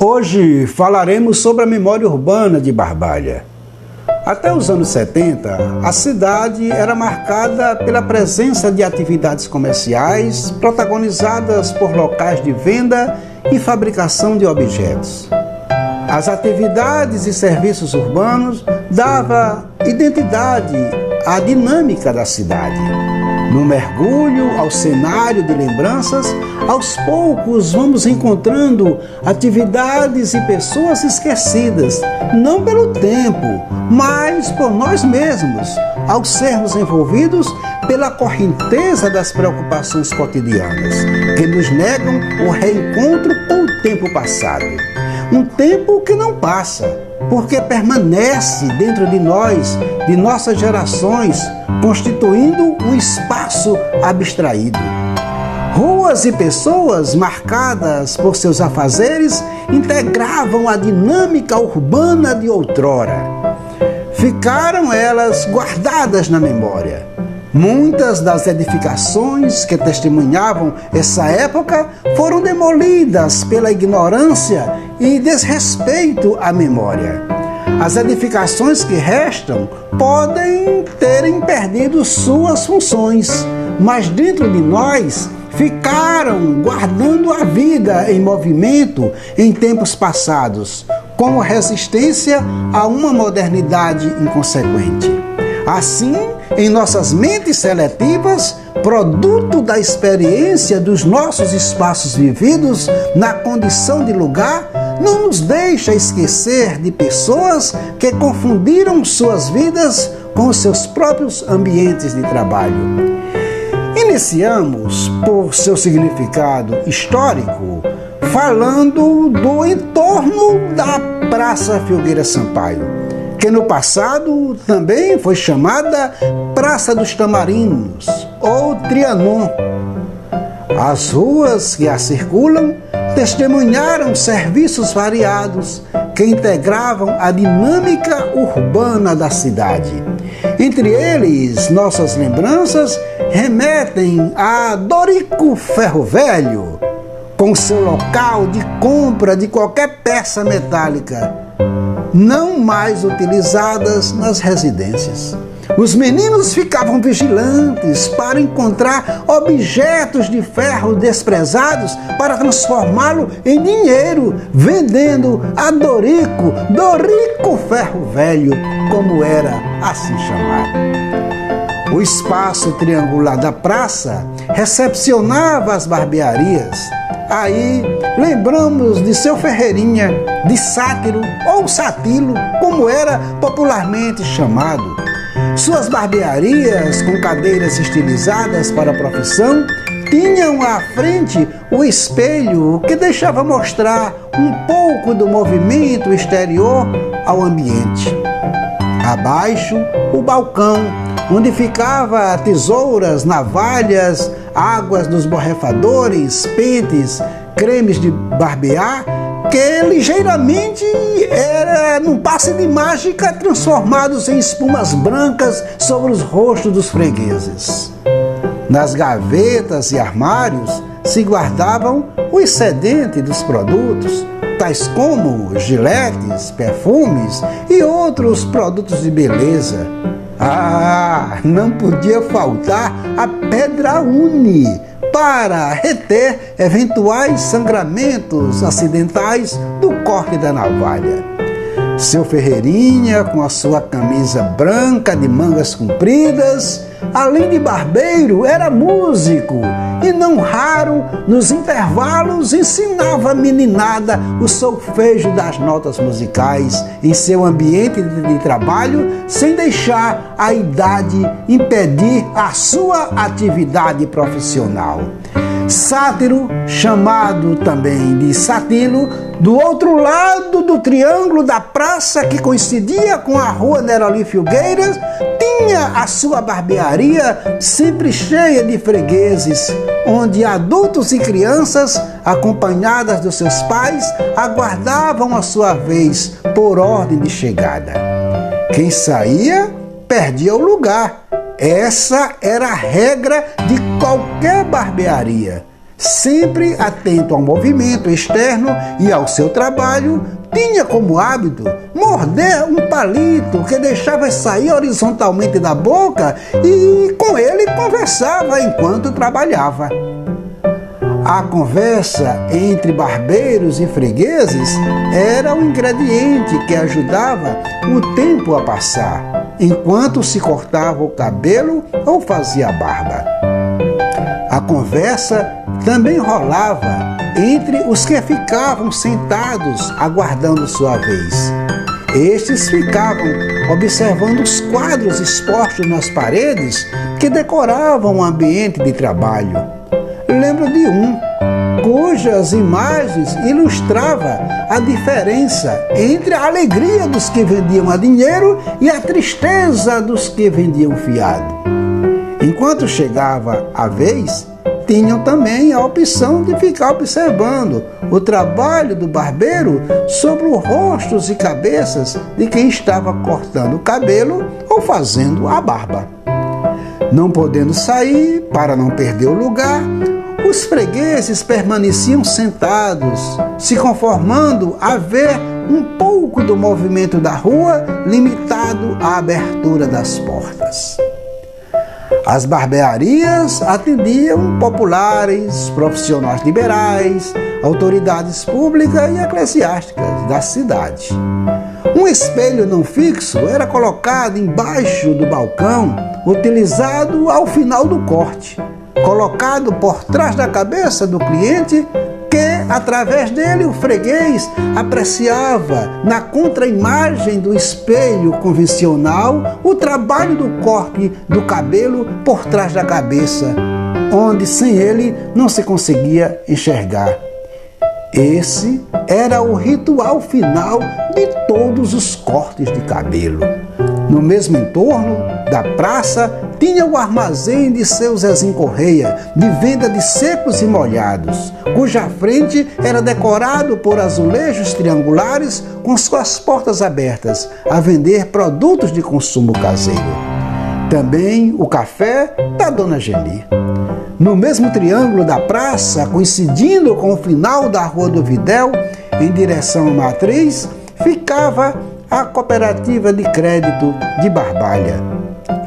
Hoje falaremos sobre a memória urbana de Barbalha. Até os anos 70, a cidade era marcada pela presença de atividades comerciais protagonizadas por locais de venda e fabricação de objetos. As atividades e serviços urbanos davam identidade à dinâmica da cidade. No mergulho ao cenário de lembranças, aos poucos vamos encontrando atividades e pessoas esquecidas, não pelo tempo, mas por nós mesmos, ao sermos envolvidos pela correnteza das preocupações cotidianas, que nos negam o reencontro com o tempo passado. Um tempo que não passa, porque permanece dentro de nós, de nossas gerações, constituindo um espaço abstraído. Ruas e pessoas marcadas por seus afazeres integravam a dinâmica urbana de outrora. Ficaram elas guardadas na memória. Muitas das edificações que testemunhavam essa época foram demolidas pela ignorância e desrespeito à memória. As edificações que restam podem terem perdido suas funções, mas dentro de nós ficaram guardando a vida em movimento em tempos passados, como resistência a uma modernidade inconsequente. Assim, em nossas mentes seletivas, produto da experiência dos nossos espaços vividos na condição de lugar, não nos deixa esquecer de pessoas que confundiram suas vidas com os seus próprios ambientes de trabalho. Iniciamos, por seu significado histórico, falando do entorno da Praça Filgueira Sampaio, que no passado também foi chamada Praça dos Tamarinos ou Trianon. As ruas que a circulam testemunharam serviços variados que integravam a dinâmica urbana da cidade. Entre eles, nossas lembranças remetem a Dorico Ferro Velho, com seu local de compra de qualquer peça metálica, não mais utilizadas nas residências. Os meninos ficavam vigilantes para encontrar objetos de ferro desprezados para transformá-lo em dinheiro, vendendo a Dorico Ferro Velho, como era assim chamado. O espaço triangular da praça recepcionava as barbearias. Aí lembramos de seu Ferreirinha, de Sátiro ou Satilo, como era popularmente chamado. Suas barbearias, com cadeiras estilizadas para a profissão, tinham à frente o espelho que deixava mostrar um pouco do movimento exterior ao ambiente. Abaixo, o balcão, onde ficava tesouras, navalhas, águas dos borrifadores, pentes, cremes de barbear, que ligeiramente era, num passe de mágica, transformados em espumas brancas sobre os rostos dos fregueses. Nas gavetas e armários se guardavam o excedente dos produtos, tais como giletes, perfumes e outros produtos de beleza. Não podia faltar a pedra uni para reter eventuais sangramentos acidentais do corte da navalha. Seu Ferreirinha, com a sua camisa branca de mangas compridas, além de barbeiro, era músico e, não raro, nos intervalos ensinava a meninada o solfejo das notas musicais em seu ambiente de trabalho, sem deixar a idade impedir a sua atividade profissional. Sátiro, chamado também de Satilo, do outro lado do triângulo da praça que coincidia com a rua Neroli Filgueiras, tinha a sua barbearia sempre cheia de fregueses, onde adultos e crianças, acompanhadas dos seus pais, aguardavam a sua vez por ordem de chegada. Quem saía, perdia o lugar. Essa era a regra de qualquer barbearia. sempre atento ao movimento externo e ao seu trabalho, tinha como hábito morder um palito que deixava sair horizontalmente da boca e com ele conversava enquanto trabalhava. A conversa entre barbeiros e fregueses era um ingrediente que ajudava o tempo a passar, enquanto se cortava o cabelo ou fazia a barba. A conversa também rolava entre os que ficavam sentados aguardando sua vez. Estes ficavam observando os quadros expostos nas paredes que decoravam o ambiente de trabalho. Lembro de um, cujas imagens ilustrava a diferença entre a alegria dos que vendiam a dinheiro e a tristeza dos que vendiam fiado. Enquanto chegava a vez, tinham também a opção de ficar observando o trabalho do barbeiro sobre os rostos e cabeças de quem estava cortando o cabelo ou fazendo a barba. Não podendo sair para não perder o lugar, os fregueses permaneciam sentados, se conformando a ver um pouco do movimento da rua limitado à abertura das portas. As barbearias atendiam populares, profissionais liberais, autoridades públicas e eclesiásticas da cidade. Um espelho não fixo era colocado embaixo do balcão, utilizado ao final do corte, colocado por trás da cabeça do cliente, que, através dele, o freguês apreciava na contraimagem do espelho convencional o trabalho do corte do cabelo por trás da cabeça, onde sem ele não se conseguia enxergar. Esse era o ritual final de todos os cortes de cabelo. No mesmo entorno da praça tinha o armazém de seu Zezinho Correia, de venda de secos e molhados, cuja frente era decorado por azulejos triangulares com suas portas abertas, a vender produtos de consumo caseiro. Também o café da Dona Geni. No mesmo triângulo da praça, coincidindo com o final da Rua do Videl, em direção à Matriz, ficava a Cooperativa de Crédito de Barbalha,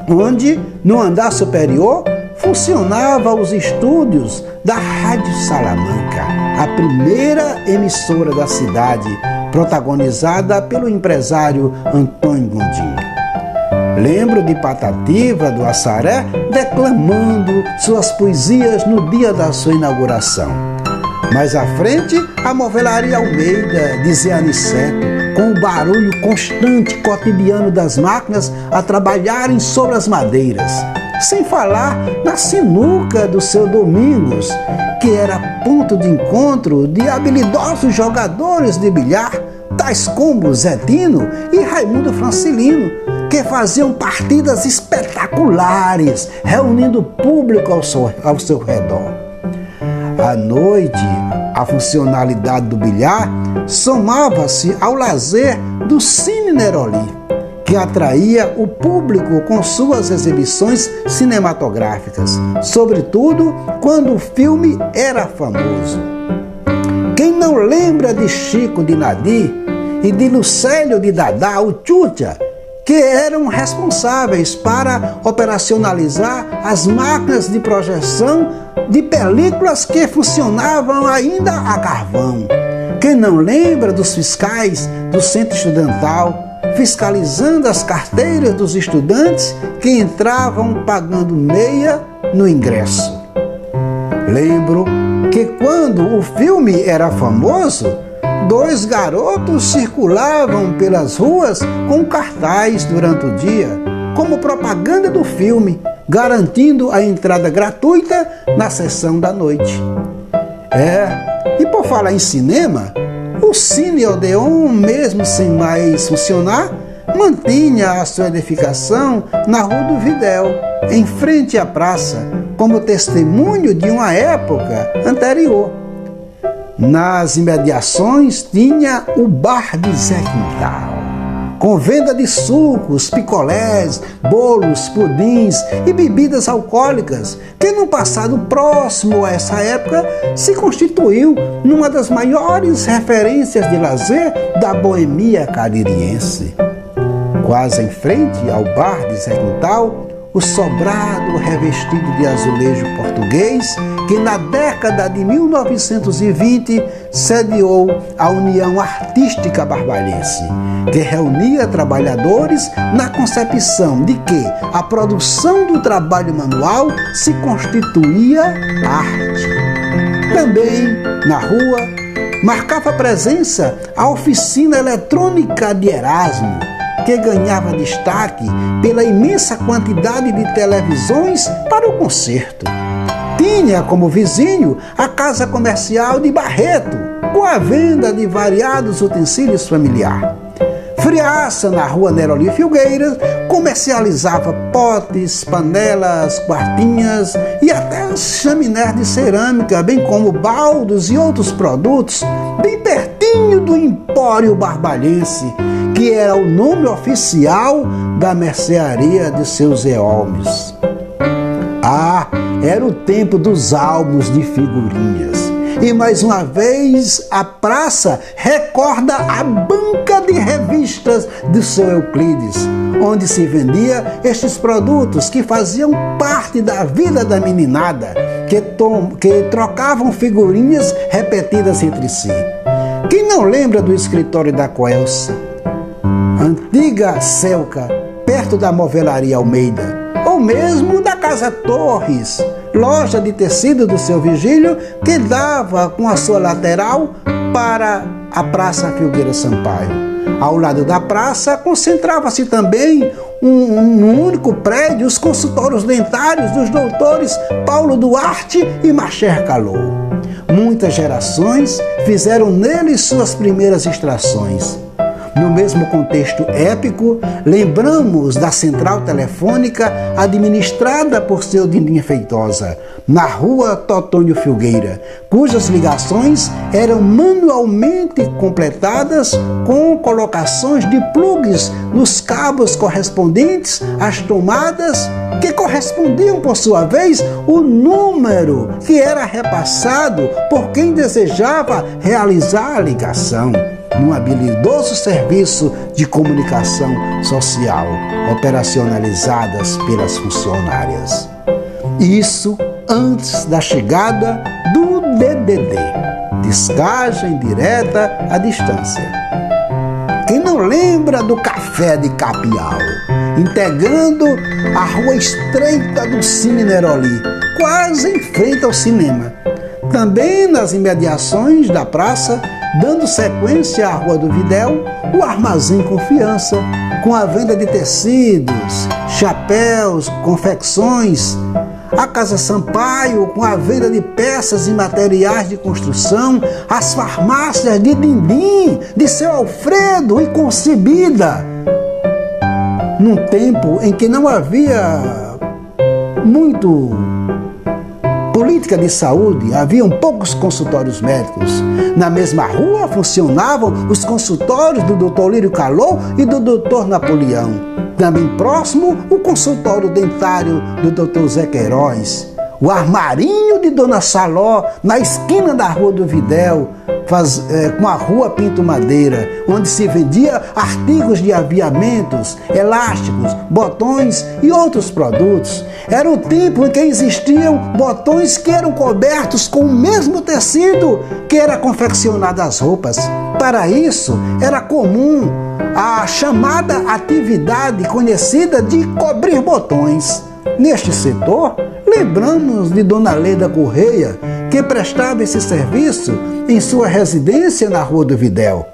onde, no andar superior, funcionavam os estúdios da Rádio Salamanca, a primeira emissora da cidade, protagonizada pelo empresário Antônio Gondim. Lembro de Patativa do Assaré declamando suas poesias no dia da sua inauguração. Mais à frente, a Movelaria Almeida de Zé Aniceto, com o barulho constante cotidiano das máquinas a trabalharem sobre as madeiras. Sem falar na sinuca do seu Domingos, que era ponto de encontro de habilidosos jogadores de bilhar, tais como Zé Tino e Raimundo Francilino, que faziam partidas espetaculares, reunindo público ao seu redor. À noite, a funcionalidade do bilhar somava-se ao lazer do Cine Neroli, que atraía o público com suas exibições cinematográficas, sobretudo quando o filme era famoso. Quem não lembra de Chico de Nadi e de Lucélio de Dadá, o Tchutcha, que eram responsáveis para operacionalizar as máquinas de projeção de películas que funcionavam ainda a carvão? Quem não lembra dos fiscais do centro estudantal, fiscalizando as carteiras dos estudantes que entravam pagando meia no ingresso? Lembro que quando o filme era famoso, 2 garotos circulavam pelas ruas com cartaz durante o dia, como propaganda do filme, garantindo a entrada gratuita na sessão da noite. E por falar em cinema, o Cine Odeon, mesmo sem mais funcionar, mantinha a sua edificação na Rua do Videl, em frente à praça, como testemunho de uma época anterior. Nas imediações tinha o Bar de Zé Quintal, com venda de sucos, picolés, bolos, pudins e bebidas alcoólicas, que no passado próximo a essa época se constituiu numa das maiores referências de lazer da boemia caririense. Quase em frente ao bar de Zé Quintal, o sobrado revestido de azulejo português, que na década de 1920 sediou a União Artística Barbalhense, que reunia trabalhadores na concepção de que a produção do trabalho manual se constituía arte. Também, na rua, marcava presença a oficina eletrônica de Erasmo, que ganhava destaque pela imensa quantidade de televisões para o concerto. Tinha como vizinho a Casa Comercial de Barreto, com a venda de variados utensílios familiares. Friaça, na rua Neroli Filgueiras, comercializava potes, panelas, quartinhas e até chaminés de cerâmica, bem como baldos e outros produtos, bem pertinho do Empório Barbalhense, que era o nome oficial da mercearia de seus eolmes. Era o tempo dos álbuns de figurinhas. E mais uma vez a praça recorda a banca de revistas do seu Euclides, onde se vendia estes produtos que faziam parte da vida da meninada, que trocavam figurinhas repetidas entre si. Quem não lembra do escritório da Coelce, antiga Celca, perto da Movelaria Almeida, ou mesmo da Casa Torres, loja de tecido do seu Vigílio, que dava com a sua lateral para a Praça Filgueira Sampaio. Ao lado da praça concentrava-se também num único prédio os consultórios dentários dos doutores Paulo Duarte e Macher Calou. Muitas gerações fizeram nele suas primeiras extrações. No mesmo contexto épico, lembramos da central telefônica administrada por seu Dindim Feitosa, na rua Totônio Filgueira, cujas ligações eram manualmente completadas com colocações de plugs nos cabos correspondentes às tomadas, que correspondiam, por sua vez, o número que era repassado por quem desejava realizar a ligação, num habilidoso serviço de comunicação social, operacionalizadas pelas funcionárias. Isso antes da chegada do DDD, descagem direta à distância. Quem não lembra do Café de Capial, integrando a rua estreita do Cine Neroli, quase em frente ao cinema. Também nas imediações da praça, dando sequência à Rua do Videl, o Armazém Confiança, com a venda de tecidos, chapéus, confecções, a Casa Sampaio, com a venda de peças e materiais de construção, as farmácias de Dindim, de seu Alfredo e Concebida, num tempo em que não havia muito política de saúde, haviam poucos consultórios médicos. Na mesma rua funcionavam os consultórios do Dr. Lírio Calou e do Dr. Napoleão. Também próximo, o consultório dentário do Dr. Zé Queiroz. O armarinho de Dona Saló, na esquina da Rua do Videl, com a Rua Pinto Madeira, onde se vendia artigos de aviamentos, elásticos, botões e outros produtos. Era o tempo em que existiam botões que eram cobertos com o mesmo tecido que era confeccionado as roupas. Para isso, era comum a chamada atividade conhecida de cobrir botões. Neste setor, lembramos de Dona Leda Correia, que prestava esse serviço em sua residência na Rua do Videl.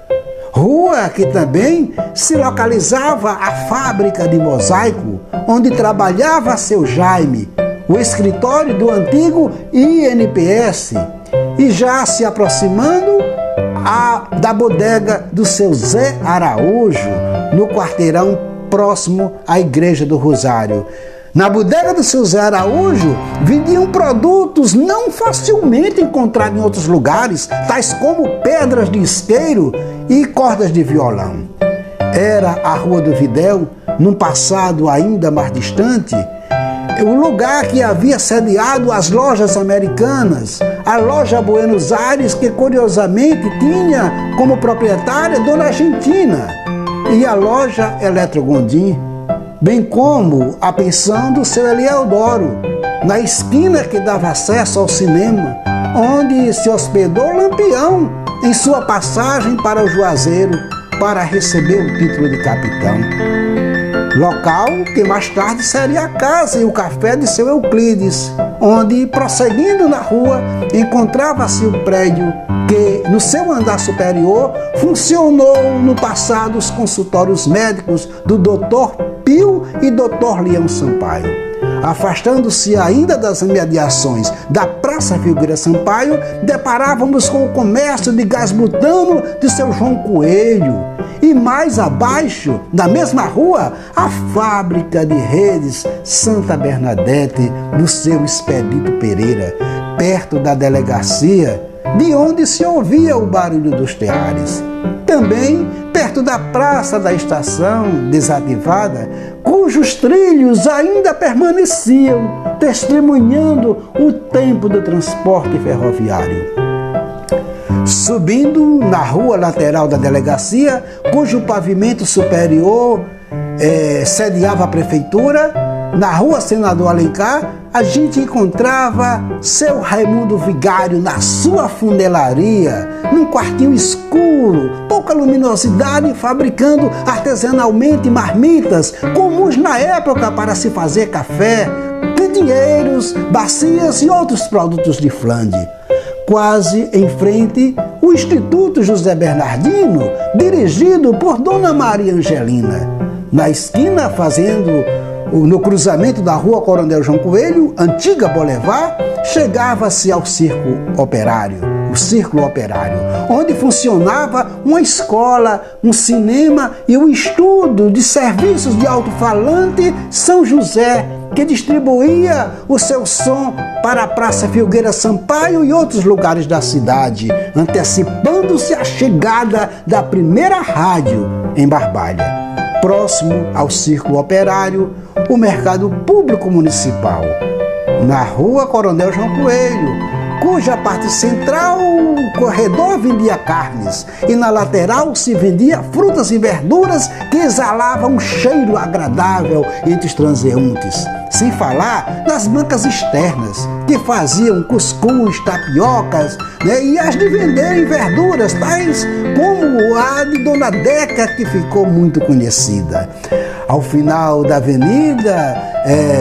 Rua que também se localizava a fábrica de mosaico, onde trabalhava seu Jaime, o escritório do antigo INPS, e já se aproximando da bodega do seu Zé Araújo, no quarteirão próximo à Igreja do Rosário. Na bodega do seu Zé Araújo vendiam produtos não facilmente encontrados em outros lugares, tais como pedras de isqueiro e cordas de violão. era a Rua do Videl, num passado ainda mais distante, o lugar que havia sediado as lojas americanas, a loja Buenos Aires, que curiosamente tinha como proprietária Dona Argentina, e a loja Eletrogondim, bem como a pensão do seu Eliodoro, na esquina que dava acesso ao cinema, onde se hospedou Lampião em sua passagem para o Juazeiro para receber o título de capitão. Local que mais tarde seria a casa e o café de seu Euclides, onde, prosseguindo na rua, encontrava-se o prédio que, no seu andar superior, funcionou no passado os consultórios médicos do Dr. Pio e Dr. Leão Sampaio. Afastando-se ainda das imediações da Praça Filgueira Sampaio, deparávamos com o comércio de gás butano de seu João Coelho. E mais abaixo, na mesma rua, a fábrica de redes Santa Bernadette, do seu Expedito Pereira, perto da delegacia, de onde se ouvia o barulho dos teares. Também perto da Praça da Estação, desativada, cujos trilhos ainda permaneciam, testemunhando o tempo do transporte ferroviário. Subindo na rua lateral da delegacia, cujo pavimento superior sediava a prefeitura, na rua Senador Alencar, a gente encontrava seu Raimundo Vigário na sua funelaria, num quartinho escuro, pouca luminosidade, fabricando artesanalmente marmitas comuns na época para se fazer café, candeeiros, bacias e outros produtos de Flande. Quase em frente, o Instituto José Bernardino, dirigido por Dona Maria Angelina. Na esquina, no cruzamento da Rua Coronel João Coelho, antiga Boulevard, chegava-se ao Círculo Operário, onde funcionava uma escola, um cinema e um estudo de serviços de alto-falante São José, que distribuía o seu som para a Praça Filgueira Sampaio e outros lugares da cidade, antecipando-se a chegada da primeira rádio em Barbalha. Próximo ao Círculo Operário, o Mercado Público Municipal. Na Rua Coronel João Coelho, cuja parte central, o corredor vendia carnes e na lateral se vendia frutas e verduras que exalavam um cheiro agradável entre os transeuntes. Sem falar nas bancas externas, que faziam cuscuz, tapiocas, e as de venderem verduras, tais como a de Dona Deca, que ficou muito conhecida. Ao final da avenida,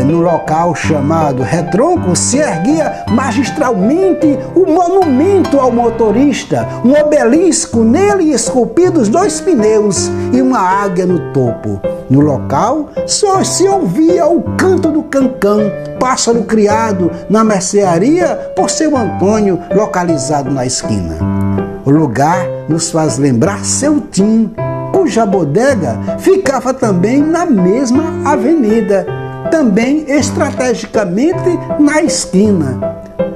no local chamado Retronco, se erguia magistralmente o monumento ao motorista, um obelisco nele esculpidos 2 pneus e uma águia no topo. No local, só se ouvia o canto do cancã, pássaro criado na mercearia por seu Antônio, localizado na esquina. O lugar nos faz lembrar seu Tim, cuja bodega ficava também na mesma avenida, também estrategicamente na esquina.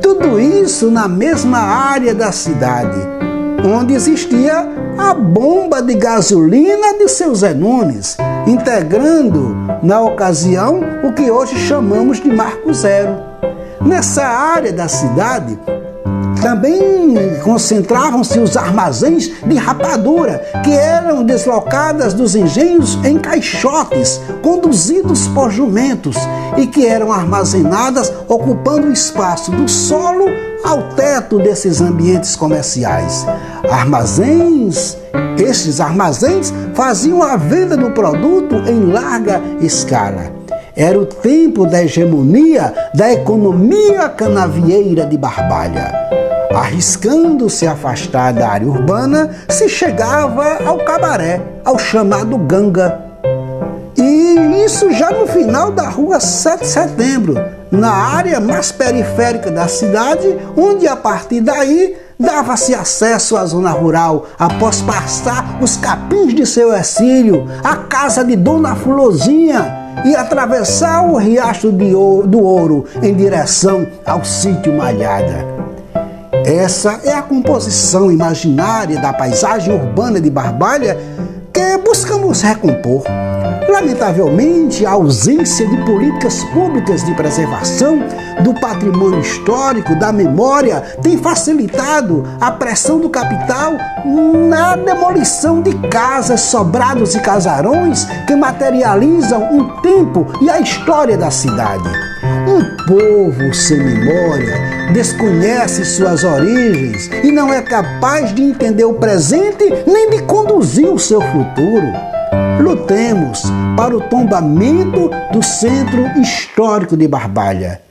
Tudo isso na mesma área da cidade, onde existia a bomba de gasolina de seu Zé Nunes, integrando, na ocasião, o que hoje chamamos de Marco Zero. Nessa área da cidade, também concentravam-se os armazéns de rapadura, que eram deslocadas dos engenhos em caixotes, conduzidos por jumentos, e que eram armazenadas ocupando o espaço do solo ao teto desses ambientes comerciais. Estes armazéns faziam a venda do produto em larga escala. Era o tempo da hegemonia da economia canavieira de Barbalha. Arriscando-se a afastar da área urbana, se chegava ao cabaré, ao chamado Ganga. E isso já no final da rua 7 de Setembro, na área mais periférica da cidade, onde a partir daí dava-se acesso à zona rural, após passar os capins de seu Ercílio, a casa de Dona Fulozinha, e atravessar o Riacho do Ouro em direção ao sítio Malhada. Essa é a composição imaginária da paisagem urbana de Barbalha, que buscamos recompor. Lamentavelmente, a ausência de políticas públicas de preservação do patrimônio histórico, da memória, tem facilitado a pressão do capital na demolição de casas, sobrados e casarões que materializam um tempo e a história da cidade. Um povo sem memória desconhece suas origens e não é capaz de entender o presente nem de conduzir o seu futuro. Lutemos para o tombamento do Centro Histórico de Barbalha.